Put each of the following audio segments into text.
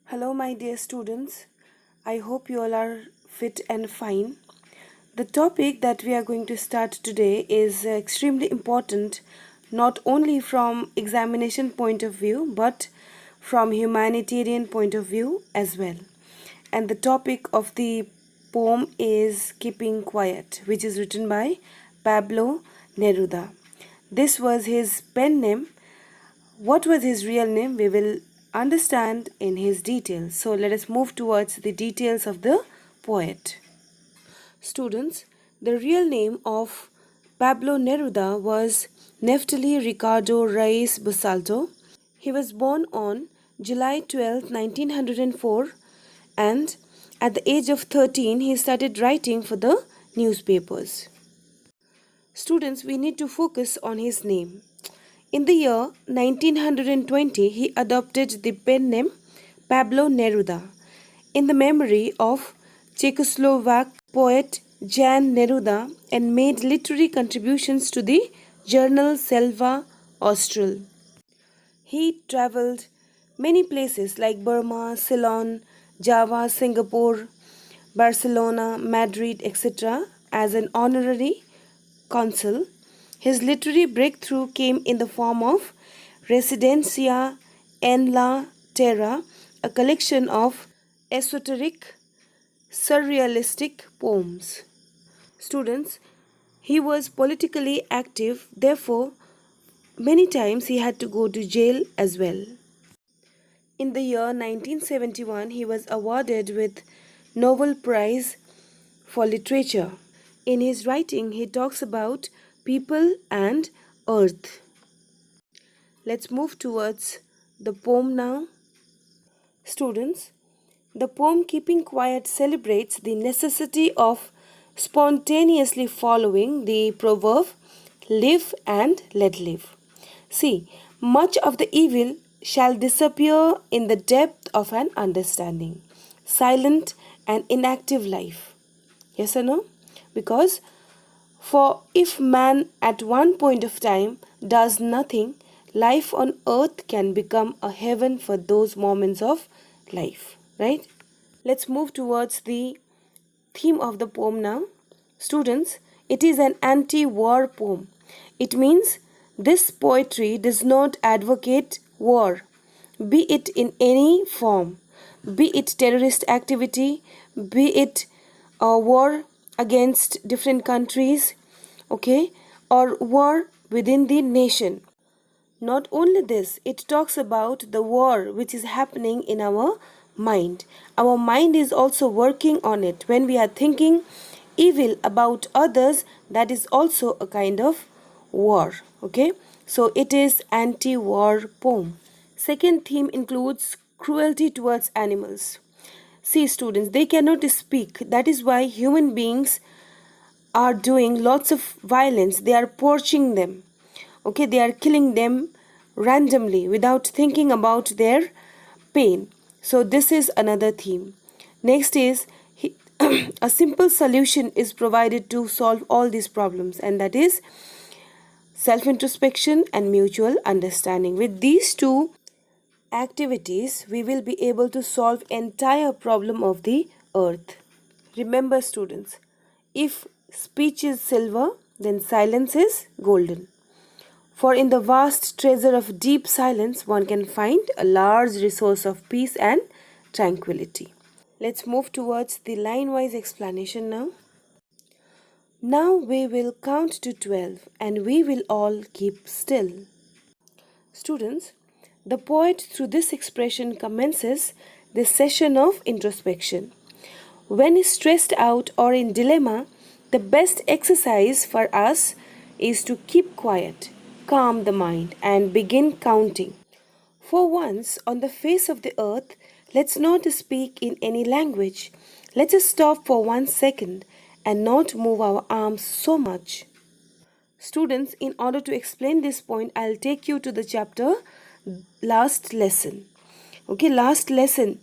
Hello, my dear students. I hope you all are fit and fine. The topic that we are going to start today is extremely important, not only from examination point of view, but from humanitarian point of view as well. And the topic of the poem is Keeping Quiet, which is written by Pablo Neruda. This was his pen name. What was his real name? We will understand in his details. So let us move towards the details of the poet. Students, the real name of Pablo Neruda was Neftali Ricardo Reyes Basalto. He was born on July 12, 1904, and at the age of 13 he started writing for the newspapers. Students, we need to focus on his name. In the year 1920, he adopted the pen name Pablo Neruda in the memory of Czechoslovak poet Jan Neruda and made literary contributions to the journal Selva Austral. He traveled many places like Burma, Ceylon, Java, Singapore, Barcelona, Madrid, etc. as an honorary consul. His literary breakthrough came in the form of Residencia en la Terra, a collection of esoteric, surrealistic poems. Students, he was politically active, therefore, many times he had to go to jail as well. In the year 1971, he was awarded with Nobel Prize for Literature. In his writing, he talks about people and earth. Let's move towards the poem now. Students, the poem Keeping Quiet celebrates the necessity of spontaneously following the proverb, live and let live. See, much of the evil shall disappear in the depth of an understanding. Silent and inactive life. Yes or no? Because for if man at one point of time does nothing, life on earth can become a heaven for those moments of life. Right? Let's move towards the theme of the poem now. Students, it is an anti-war poem. It means this poetry does not advocate war, be it in any form, be it terrorist activity, be it a war against different countries, okay, or war within the nation. Not only this, it talks about the war which is happening in our mind. Our mind is also working on it. When we are thinking evil about others, that is also a kind of war, okay. So it is anti-war poem. Second theme includes cruelty towards animals. See students, they cannot speak. That is why human beings are doing lots of violence. They are poaching them. Okay, they are killing them randomly without thinking about their pain. So this is another theme. Next is a simple solution is provided to solve all these problems, and that is self-introspection and mutual understanding. With these two activities, we will be able to solve entire problem of the earth. Remember students, if speech is silver, then silence is golden. For in the vast treasure of deep silence, one can find a large resource of peace and tranquility. Let's move towards the line-wise explanation now. Now we will count to 12 and we will all keep still. Students, the poet through this expression commences the session of introspection. When stressed out or in dilemma, the best exercise for us is to keep quiet, calm the mind, and begin counting. For once on the face of the earth, let's not speak in any language. Let us stop for 1 second and not move our arms so much. Students, in order to explain this point, I'll take you to the chapter last lesson. Okay, last lesson.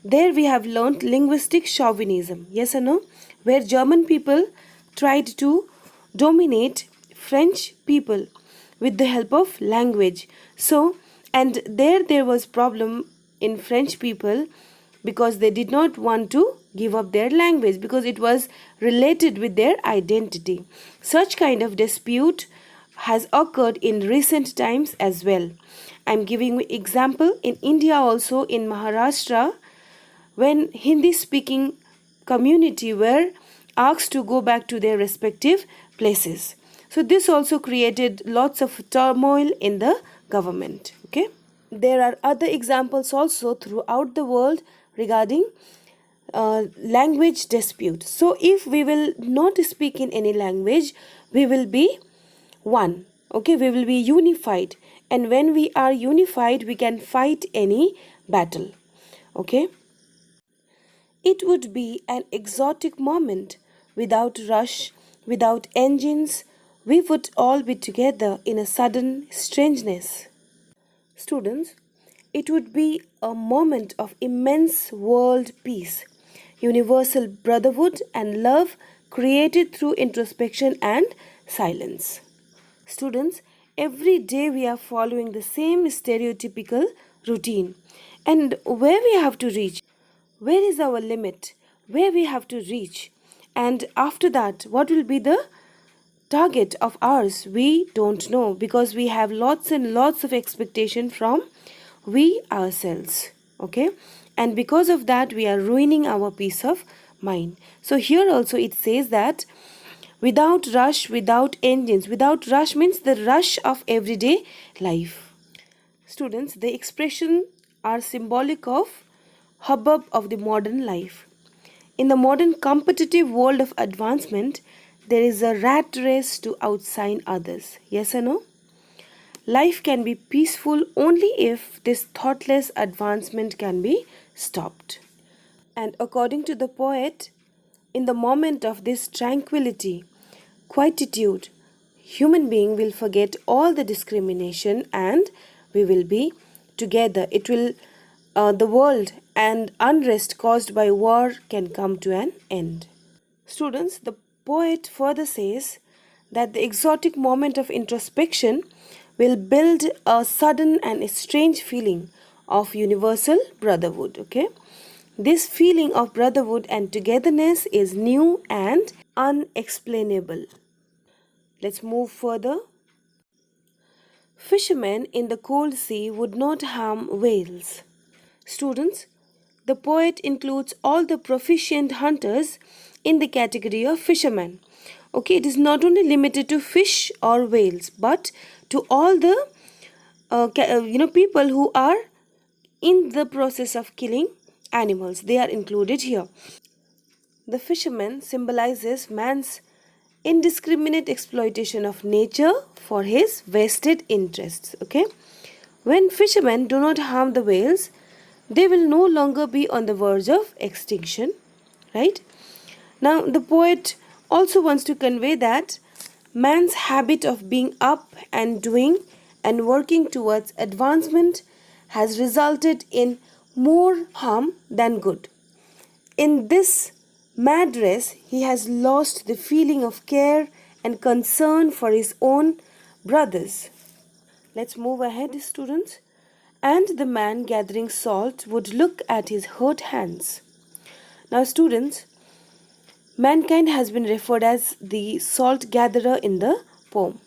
There we have learnt linguistic chauvinism. Yes or no? Where German people tried to dominate French people with the help of language. So, and there was problem in French people because they did not want to give up their language because it was related with their identity. Such kind of dispute has occurred in recent times as well. I'm giving you example in India, also in Maharashtra, when Hindi speaking community were asked to go back to their respective places. So this also created lots of turmoil in the government. Okay. There are other examples also throughout the world regarding language dispute. So if we will not speak in any language, we will be one. Okay, we will be unified, and when we are unified, we can fight any battle. Okay. It would be an exotic moment without rush, without engines. We would all be together in a sudden strangeness. Students, it would be a moment of immense world peace, universal brotherhood and love created through introspection and silence. Students, every day we are following the same stereotypical routine. And where we have to reach? Where is our limit? Where we have to reach? And after that, what will be the target of ours? We don't know because we have lots and lots of expectation from we ourselves. Okay? And because of that, we are ruining our peace of mind. So here also it says that without rush, without engines. Without rush means the rush of everyday life. Students, the expression are symbolic of hubbub of the modern life. In the modern competitive world of advancement, there is a rat race to outshine others. Yes or no? Life can be peaceful only if this thoughtless advancement can be stopped. And according to the poet, in the moment of this tranquility, quietude, human being will forget all the discrimination and we will be together. It will, the world and unrest caused by war can come to an end. Students, the poet further says that the exotic moment of introspection will build a sudden and a strange feeling of universal brotherhood. Okay, this feeling of brotherhood and togetherness is new and unexplainable. Let's move further. Fishermen in the cold sea would not harm whales. Students, the poet includes all the proficient hunters in the category of fishermen. Okay, it is not only limited to fish or whales, but to all the people who are in the process of killing animals. They are included here. The fisherman symbolizes man's indiscriminate exploitation of nature for his vested interests. Okay, when fishermen do not harm the whales, they will no longer be on the verge of extinction. Right? Now, the poet also wants to convey that man's habit of being up and doing and working towards advancement has resulted in more harm than good. In this mad race, he has lost the feeling of care and concern for his own brothers. Let's move ahead, students. And the man gathering salt would look at his hurt hands. Now, students, mankind has been referred as the salt gatherer in the poem.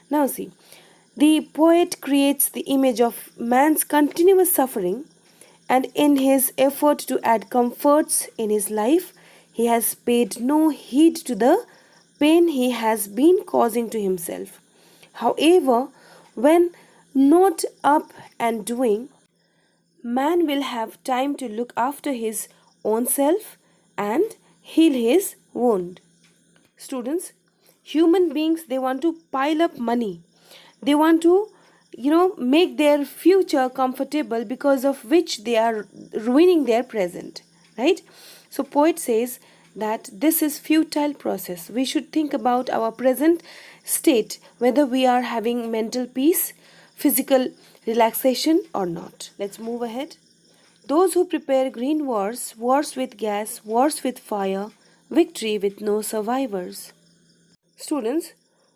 Now, see, the poet creates the image of man's continuous suffering, and in his effort to add comforts in his life, he has paid no heed to the pain he has been causing to himself. However, when not up and doing, man will have time to look after his own self and heal his wound. Students, human beings, they want to pile up money. They want to, make their future comfortable, because of which they are ruining their present. Right? So poet says that this is futile process. We should think about our present state, whether we are having mental peace, physical relaxation or not. Let's move ahead. Those who prepare green wars, wars with gas, wars with fire, victory with no survivors. Students,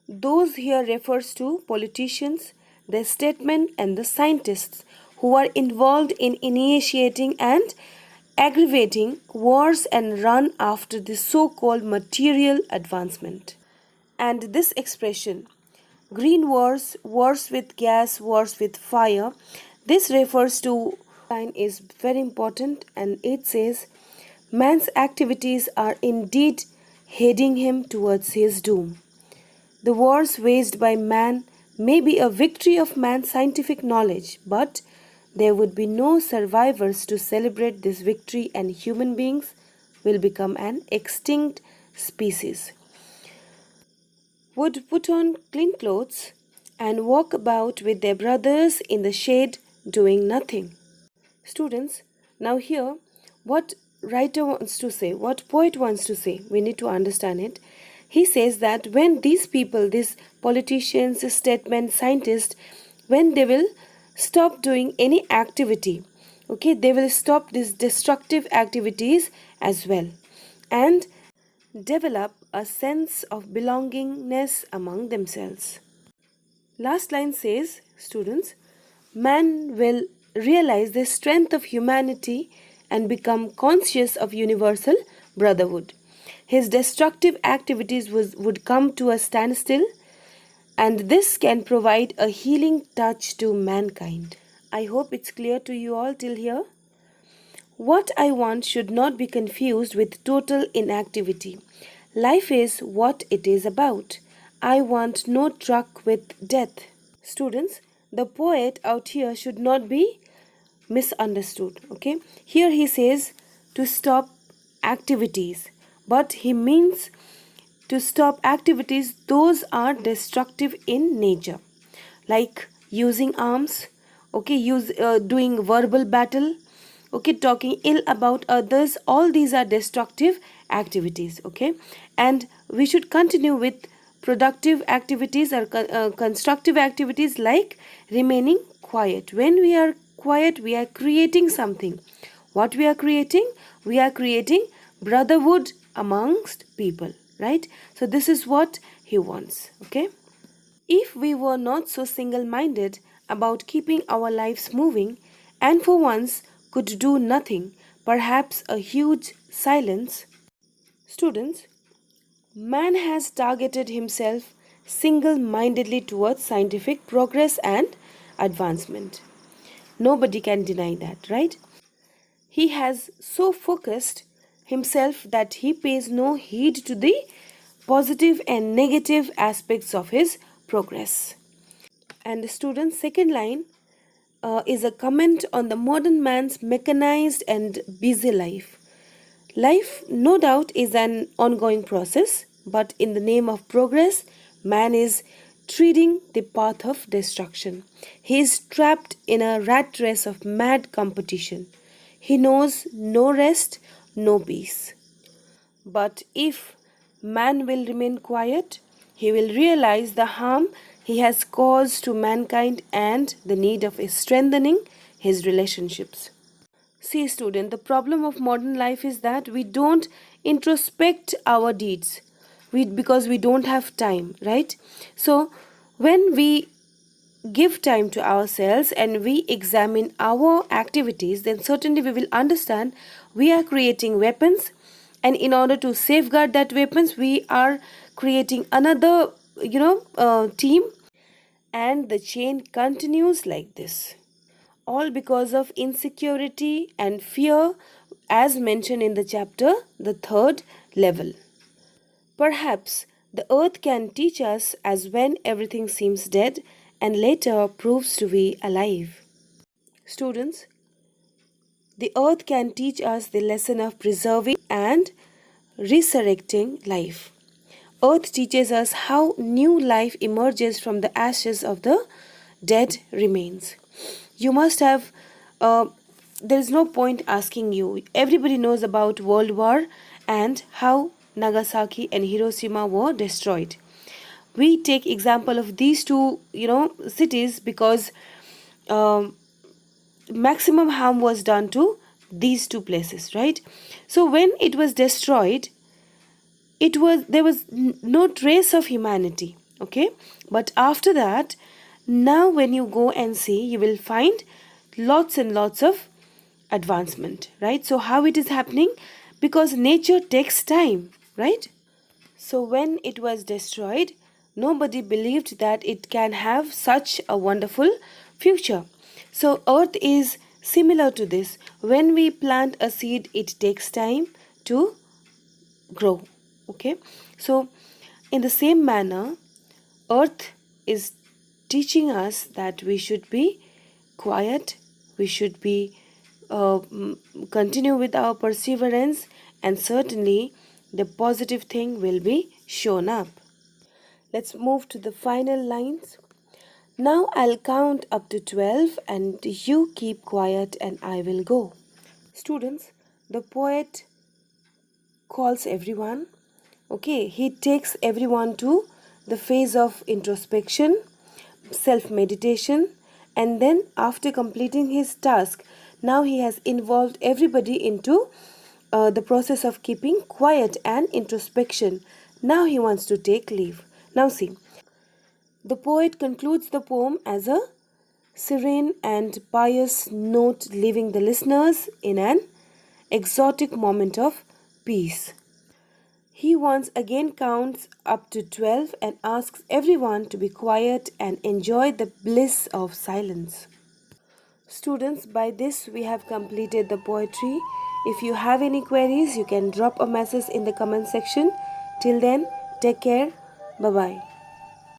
those here refers to politicians, the statesmen and the scientists who are involved in initiating and aggravating wars and run after the so-called material advancement. And this expression, green wars, wars with gas, wars with fire, this refers to line is very important, and it says man's activities are indeed heading him towards his doom. The wars waged by man may be a victory of man's scientific knowledge, but there would be no survivors to celebrate this victory, and human beings will become an extinct species. Would put on clean clothes and walk about with their brothers in the shade doing nothing. Students, now here what writer wants to say, what poet wants to say, we need to understand it. He says that when these people, these politicians, statesmen, scientists, when they will stop doing any activity, okay, they will stop these destructive activities as well and develop a sense of belongingness among themselves. Last line says, students, man will realize the strength of humanity and become conscious of universal brotherhood. His destructive activities would come to a standstill, and this can provide a healing touch to mankind. I hope it's clear to you all till here. What I want should not be confused with total inactivity. Life is what it is about. I want no truck with death. Students, the poet out here should not be misunderstood. Okay, here he says to stop activities, but he means to stop activities those are destructive in nature, like using arms, okay, doing verbal battle, okay, talking ill about others. All these are destructive activities, okay, and we should continue with productive activities or constructive activities like remaining quiet. When we are quiet, we are creating something. What we are creating? We are creating brotherhood amongst people, right? So this is what he wants, okay? If we were not so single-minded about keeping our lives moving and for once could do nothing, perhaps a huge silence. Students, man has targeted himself single-mindedly towards scientific progress and advancement. Nobody can deny that, right? He has so focused himself that he pays no heed to the positive and negative aspects of his progress. And the student's second line is a comment on the modern man's mechanized and busy life. Life, no doubt, is an ongoing process, but in the name of progress, man is treading the path of destruction. He is trapped in a rat race of mad competition. He knows no rest, no peace. But if man will remain quiet, he will realize the harm he has caused to mankind and the need of strengthening his relationships. See, student, the problem of modern life is that we don't introspect our deeds because we don't have time, right? So, when we give time to ourselves and we examine our activities, then certainly we will understand we are creating weapons, and in order to safeguard that weapons, we are creating another, team, and the chain continues like this. All because of insecurity and fear, as mentioned in the chapter, the third level. Perhaps the earth can teach us as when everything seems dead and later proves to be alive. Students, the earth can teach us the lesson of preserving and resurrecting life. Earth teaches us how new life emerges from the ashes of the dead remains. You must have, there is no point asking you. Everybody knows about World War and how Nagasaki and Hiroshima were destroyed. We take example of these two, cities because maximum harm was done to these two places, right? So when it was destroyed, there was no trace of humanity, okay? But after that, now when you go and see, you will find lots and lots of advancement, right? So how it is happening? Because nature takes time, right? So when it was destroyed, nobody believed that it can have such a wonderful future. So earth is similar to this. When we plant a seed, it takes time to grow. Okay? So in the same manner, earth is teaching us that we should be quiet, we should be continue with our perseverance, and certainly the positive thing will be shown up. Let's move to the final lines. Now I'll count up to 12 and you keep quiet and I will go. Students, the poet calls everyone. Okay, he takes everyone to the phase of introspection, self meditation, and then after completing his task, now he has involved everybody into the process of keeping quiet and introspection. Now he wants to take leave. Now, see, the poet concludes the poem as a serene and pious note, leaving the listeners in an exotic moment of peace. He once again counts up to 12 and asks everyone to be quiet and enjoy the bliss of silence. Students, by this we have completed the poetry. If you have any queries, you can drop a message in the comment section. Till then, take care. Bye bye.